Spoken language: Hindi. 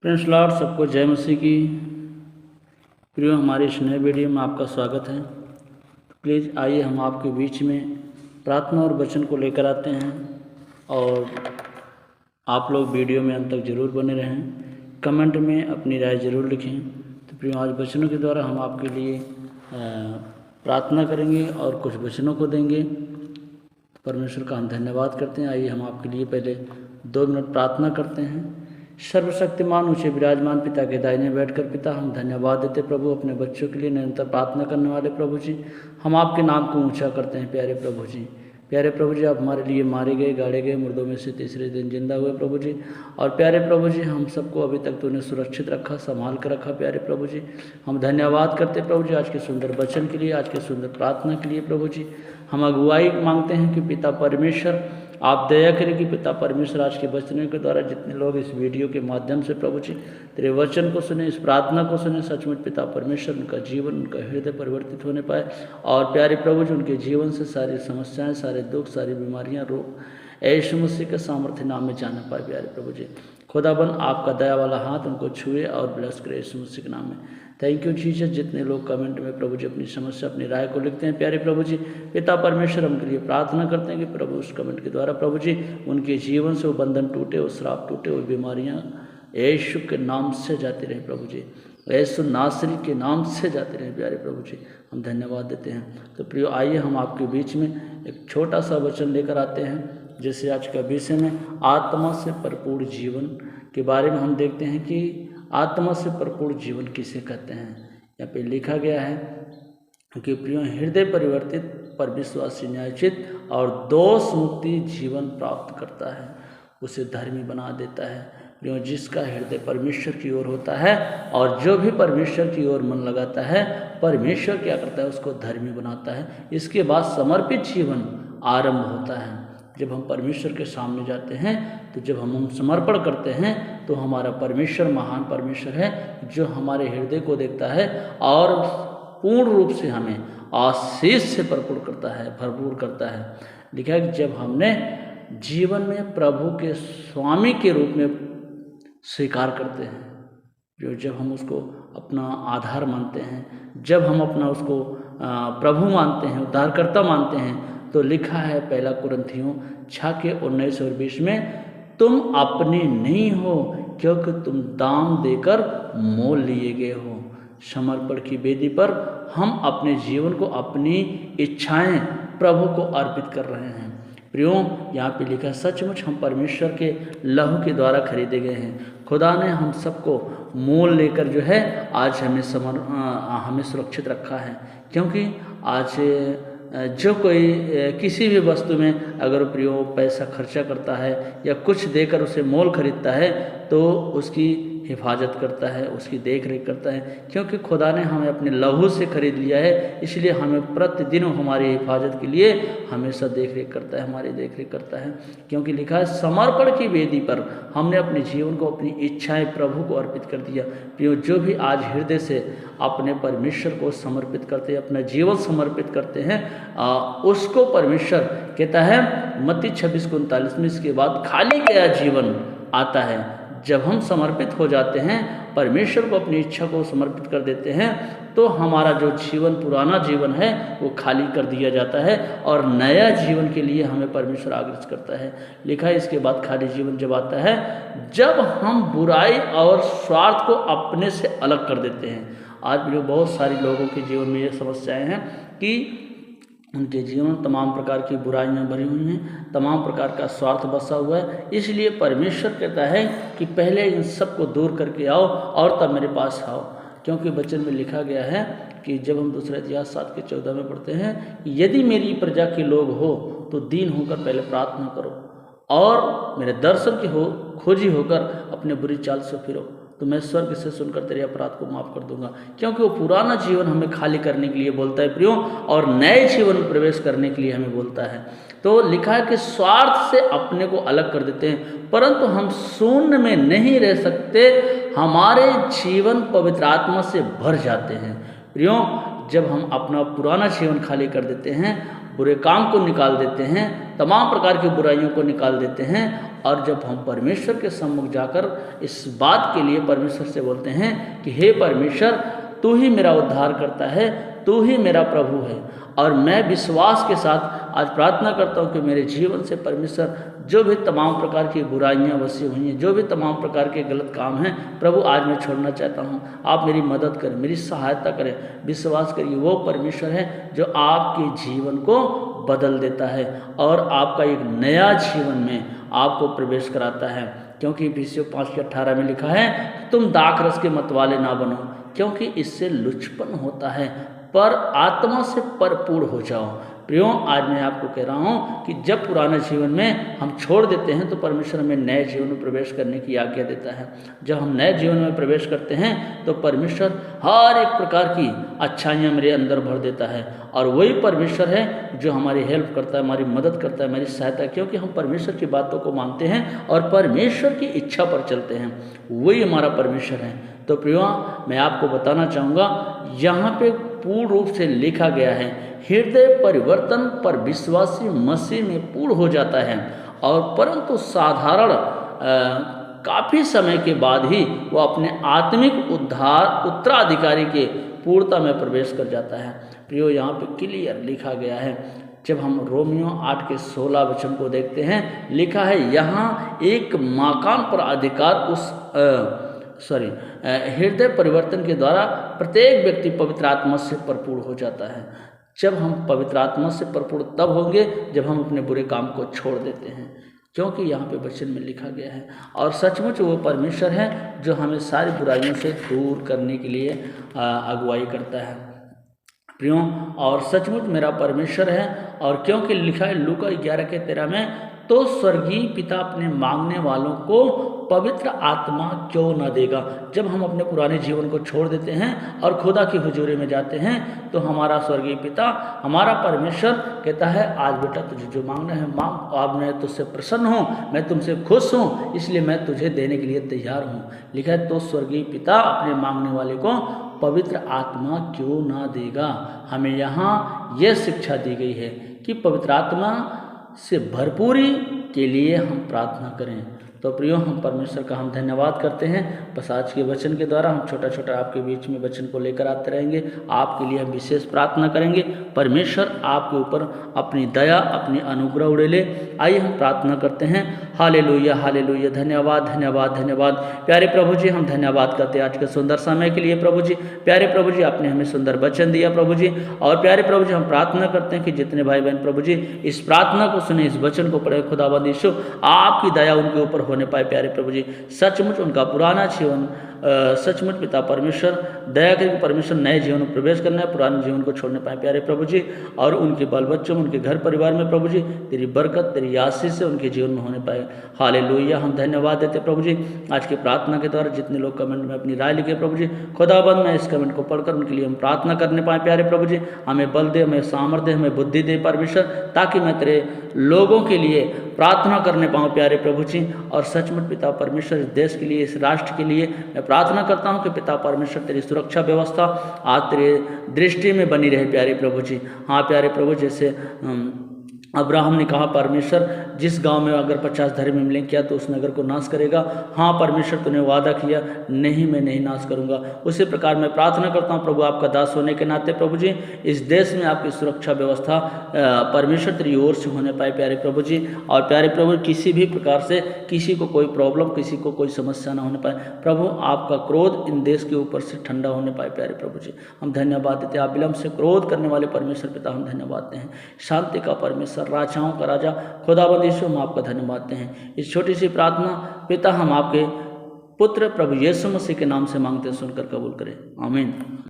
प्रिंस लॉर्ड, सबको जय मसीह की। प्रियो, हमारे इस नए वीडियो में आपका स्वागत है। प्लीज़ आइए हम आपके बीच में प्रार्थना और वचन को लेकर आते हैं और आप लोग वीडियो में अंत तक जरूर बने रहें। कमेंट में अपनी राय ज़रूर लिखें। तो प्रियो, आज वचनों के द्वारा हम आपके लिए प्रार्थना करेंगे और कुछ वचनों को देंगे। परमेश्वर का हम धन्यवाद करते हैं। आइए हम आपके लिए पहले 2 मिनट प्रार्थना करते हैं। सर्वशक्तिमान ऊँचे विराजमान पिता के दाहिने बैठकर पिता, हम धन्यवाद देते प्रभु अपने बच्चों के लिए निरंतर प्रार्थना करने वाले प्रभु जी। हम आपके नाम को ऊंचा करते हैं प्यारे प्रभु जी। प्यारे प्रभु जी, आप हमारे लिए मारे गए, गाड़े गए, मुर्दों में से तीसरे दिन जिंदा हुए प्रभु जी। और प्यारे प्रभु जी, हम सबको अभी तक तूने सुरक्षित रखा, संभाल कर रखा प्यारे प्रभु जी। हम धन्यवाद करते प्रभु जी आज के सुंदर वचन के लिए, आज के सुंदर प्रार्थना के लिए प्रभु जी। हम अगुवाई मांगते हैं कि पिता परमेश्वर आप दया करें कि पिता परमेश्वर आज के वचनों के द्वारा जितने लोग इस वीडियो के माध्यम से प्रभु जी तेरे वचन को सुने, इस प्रार्थना को सुने, सचमुच पिता परमेश्वर उनका जीवन, उनका हृदय परिवर्तित होने पाए। और प्यारे प्रभु जी, उनके जीवन से सारी समस्याएं, सारे दुख, सारी बीमारियां, रोग यीशु मसीह के सामर्थ्य नाम में जाने पाए प्यारे प्रभु जी। खुदाबंद आपका दया वाला हाथ उनको छुए और ब्लेस करे यीशु मसीह के नाम में। Thank you Jesus. जितने लोग कमेंट में प्रभु जी अपनी समस्या, अपनी राय को लिखते हैं प्यारे प्रभु जी, पिता परमेश्वर हम के लिए प्रार्थना करते हैं कि प्रभु उस कमेंट के द्वारा प्रभु जी उनके जीवन से वो बंधन टूटे, वो श्राप टूटे, वो बीमारियां यीशु के नाम से जाती रहे प्रभु जी, यीशु नासरी के नाम से जाते रहे प्यारे प्रभु जी। हम धन्यवाद देते हैं। तो प्रियो, आइए हम आपके बीच में एक छोटा सा वचन लेकर आते हैं। जैसे आज का विषय में आत्मा से भरपूर जीवन के बारे में हम देखते हैं कि आत्मा से भरपूर जीवन किसे कहते हैं। यहाँ पे लिखा गया है कि प्रियो, हृदय परिवर्तित पर विश्वासी न्यायोचित और दोष मुक्ति जीवन प्राप्त करता है, उसे धर्मी बना देता है। प्रियो, जिसका हृदय परमेश्वर की ओर होता है और जो भी परमेश्वर की ओर मन लगाता है, परमेश्वर क्या करता है, उसको धर्मी बनाता है। इसके बाद समर्पित जीवन आरंभ होता है। जब हम परमेश्वर के सामने जाते हैं, तो जब हम समर्पण करते हैं, तो हमारा परमेश्वर महान परमेश्वर है जो हमारे हृदय को देखता है और पूर्ण रूप से हमें आशीष से भरपूर करता है। लिखा है कि जब हमने जीवन में प्रभु के स्वामी के रूप में स्वीकार करते हैं, जब हम उसको अपना आधार मानते हैं, जब हम अपना उसको प्रभु मानते हैं, उद्धारकर्ता मानते हैं, तो लिखा है 1 कुरिन्थियों 6:19 और 20 में, तुम अपने नहीं हो क्योंकि तुम दाम देकर मोल लिए गए हो। समर्पण की वेदी पर हम अपने जीवन को, अपनी इच्छाएं प्रभु को अर्पित कर रहे हैं। प्रियो, यहाँ पे लिखा, सचमुच हम परमेश्वर के लहू के द्वारा खरीदे गए हैं। खुदा ने हम सबको मोल लेकर जो है आज हमें सुरक्षित रखा है। क्योंकि आज जो कोई किसी भी वस्तु में अगर प्रियो पैसा खर्चा करता है या कुछ देकर उसे मोल खरीदता है, तो उसकी हिफाजत करता है, उसकी देख रेख करता है। क्योंकि खुदा ने हमें अपने लहू से खरीद लिया है, इसलिए हमें प्रतिदिन हमारी हिफाजत के लिए हमेशा देख रेख करता है, हमारी देख रेख करता है। क्योंकि लिखा है, समर्पण की वेदी पर हमने अपने जीवन को, अपनी इच्छाएं प्रभु को अर्पित कर दिया। प्रियो, जो भी आज हृदय से अपने परमेश्वर को समर्पित करते हैं, अपना जीवन समर्पित करते हैं, उसको परमेश्वर कहता है मत्ती 26:39 में, इसके बाद खाली गया जीवन आता है। जब हम समर्पित हो जाते हैं, परमेश्वर को अपनी इच्छा को समर्पित कर देते हैं, तो हमारा जो जीवन, पुराना जीवन है, वो खाली कर दिया जाता है और नया जीवन के लिए हमें परमेश्वर आग्रह करता है। लिखा है, इसके बाद खाली जीवन जब आता है, जब हम बुराई और स्वार्थ को अपने से अलग कर देते हैं। आज भी बहुत सारे लोगों के जीवन में ये समस्याएं हैं कि उनके जीवन में तमाम प्रकार की बुराइयां भरी हुई हैं, तमाम प्रकार का स्वार्थ बसा हुआ है। इसलिए परमेश्वर कहता है कि पहले इन सब को दूर करके आओ और तब मेरे पास आओ। क्योंकि वचन में लिखा गया है कि जब हम दूसरा इतिहास 7:14 में पढ़ते हैं, यदि मेरी प्रजा के लोग हो तो दीन होकर पहले प्रार्थना करो और मेरे दर्शन की खोजी होकर अपने बुरी चाल से फिरो, तो मैं स्वर्ग से सुनकर तेरे अपराध को माफ कर दूंगा। क्योंकि वो पुराना जीवन हमें खाली करने के लिए बोलता है प्रियो, और नए जीवन में प्रवेश करने के लिए हमें बोलता है। तो लिखा है कि स्वार्थ से अपने को अलग कर देते हैं, परंतु हम शून्य में नहीं रह सकते। हमारे जीवन पवित्र आत्मा से भर जाते हैं। प्रियो, जब हम अपना पुराना जीवन खाली कर देते हैं, बुरे काम को निकाल देते हैं, तमाम प्रकार की बुराइयों को निकाल देते हैं और जब हम परमेश्वर के सम्मुख जाकर इस बात के लिए परमेश्वर से बोलते हैं कि हे परमेश्वर, तू ही मेरा उद्धार करता है, तू ही मेरा प्रभु है, और मैं विश्वास के साथ आज प्रार्थना करता हूँ कि मेरे जीवन से परमेश्वर जो भी तमाम प्रकार की बुराइयाँ वसी हुई हैं, जो भी तमाम प्रकार के गलत काम हैं, प्रभु आज मैं छोड़ना चाहता हूँ। आप मेरी मदद करें, मेरी सहायता करें। विश्वास करिए वो परमेश्वर है जो आपके जीवन को बदल देता है और आपका एक नया जीवन में आपको प्रवेश कराता है। क्योंकि इफिसियों 5:18 में लिखा है, तुम दाखरस के मतवाले ना बनो, क्योंकि इससे लुचपन होता है, पर आत्मा से भरपूर हो जाओ। प्रियो, आज मैं आपको कह रहा हूँ कि जब पुराने जीवन में हम छोड़ देते हैं तो परमेश्वर हमें नए जीवन में प्रवेश करने की आज्ञा देता है। जब हम नए जीवन में प्रवेश करते हैं तो परमेश्वर हर एक प्रकार की अच्छाइयाँ मेरे अंदर भर देता है, और वही परमेश्वर है जो हमारी हेल्प करता है, हमारी मदद करता है, हमारी सहायता, क्योंकि हम परमेश्वर की बातों को मानते हैं और परमेश्वर की इच्छा पर चलते हैं। वही हमारा परमेश्वर है। तो प्रियो, मैं आपको बताना चाहूँगा, यहाँ पे पूर्ण रूप से लिखा गया है, हृदय परिवर्तन पर विश्वासी मसीह में पूर्ण हो जाता है, और परंतु साधारण काफ़ी समय के बाद ही वो अपने आत्मिक उत्तराधिकारी के पूर्णता में प्रवेश कर जाता है। प्रियो, यहाँ पे क्लियर लिखा गया है। जब हम रोमियो 8:16 को देखते हैं, लिखा है, यहाँ एक मकान पर अधिकार उस हृदय परिवर्तन के द्वारा प्रत्येक व्यक्ति पवित्र आत्मा से भरपूर हो जाता है। जब हम पवित्र आत्मा से भरपूर तब होंगे जब हम अपने बुरे काम को छोड़ देते हैं, क्योंकि यहाँ पे वचन में लिखा गया है। और सचमुच वो परमेश्वर है जो हमें सारी बुराइयों से दूर करने के लिए अगुवाई करता है। प्रियो, और सचमुच मेरा परमेश्वर है। और क्योंकि लिखा है लूका 11:13 में, तो स्वर्गीय पिता अपने मांगने वालों को पवित्र आत्मा क्यों न देगा। जब हम अपने पुराने जीवन को छोड़ देते हैं और खुदा की हुजूरी में जाते हैं तो हमारा स्वर्गीय पिता, हमारा परमेश्वर कहता है, आज बेटा तुझे जो मांगना है मांग, अब मैं तुझसे प्रसन्न हूँ, मैं तुमसे खुश हूँ, इसलिए मैं तुझे देने के लिए तैयार हूँ। लिखा है, तो स्वर्गीय पिता अपने मांगने वाले को पवित्र आत्मा क्यों ना देगा। हमें यहाँ यह शिक्षा दी गई है कि पवित्र आत्मा से भरपूरी के लिए हम प्रार्थना करें। तो प्रियो, हम परमेश्वर का हम धन्यवाद करते हैं। बस आज के वचन के द्वारा हम छोटा छोटा आपके बीच में वचन को लेकर आते रहेंगे। आपके लिए हम विशेष प्रार्थना करेंगे। परमेश्वर आपके ऊपर अपनी दया, अपनी अनुग्रह उड़ेले। आइए हम प्रार्थना करते हैं। Hallelujah, hallelujah. धन्यवाद, धन्यवाद, धन्यवाद। प्यारे प्रभु जी, हम धन्यवाद करते हैं आज के सुंदर समय के लिए प्रभु जी। प्यारे प्रभु जी, आपने हमें सुंदर वचन दिया प्रभु जी। और प्यारे प्रभु जी, हम प्रार्थना करते हैं कि जितने भाई बहन प्रभु जी इस प्रार्थना को सुने, इस वचन को पढ़े, खुदावंद यीशु आपकी दया उनके ऊपर होने पाए प्यारे प्रभु जी। सचमुच उनका पुराना जीवन, सचमुच पिता परमेश्वर दया करके परमेश्वर नए जीवन में प्रवेश करना है, पुराने जीवन को छोड़ने पाए प्यारे प्रभु जी। और उनके बाल बच्चों में, उनके घर परिवार में प्रभु जी तेरी बरकत, तेरी आशीष से उनके जीवन में होने पाए। हालेलुया। हम धन्यवाद देते प्रभु जी आज की प्रार्थना के द्वारा जितने लोग कमेंट में अपनी राय लिखे प्रभु जी, खुदाबंद मैं इस कमेंट को पढ़कर उनके लिए हम प्रार्थना करने पाए प्यारे प्रभु जी। हमें बल दे, हमें सामर्थ्य, हमें बुद्धि दे परमेश्वर, ताकि मैं तेरे लोगों के लिए प्रार्थना करने पाऊँ प्यारे प्रभु जी। और सचमुच पिता परमेश्वर इस देश के लिए, इस राष्ट्र के लिए मैं प्रार्थना करता हूँ कि पिता परमेश्वर तेरी सुरक्षा व्यवस्था आज तेरे दृष्टि में बनी रहे प्यारे प्रभु जी। हाँ प्यारे प्रभु, जैसे अब्राहम ने कहा परमेश्वर जिस गांव में अगर 50 धर्मी मिलें क्या तो उस नगर को नाश करेगा। हाँ परमेश्वर तूने वादा किया, नहीं मैं नहीं नाश करूंगा। उसी प्रकार मैं प्रार्थना करता हूँ प्रभु आपका दास होने के नाते प्रभु जी इस देश में आपकी सुरक्षा व्यवस्था परमेश्वर तेरी ओर से होने पाए प्यारे प्रभु जी। और प्यारे प्रभु किसी भी प्रकार से किसी को कोई प्रॉब्लम, किसी को कोई समस्या ना होने पाए प्रभु। आपका क्रोध इन देश के ऊपर से ठंडा होने पाए प्यारे प्रभु जी। हम धन्यवाद देते हैं। आप विलम्ब से क्रोध करने वाले परमेश्वर पिता हम धन्यवाद देते हैं। शांति का परमेश्वर, राजाओं का राजा खुदावंद यीशु हम आपका धन्यवाद देते हैं। इस छोटी सी प्रार्थना पिता हम आपके पुत्र प्रभु यीशु मसीह के नाम से मांगते हैं, सुनकर कबूल करें। आमीन।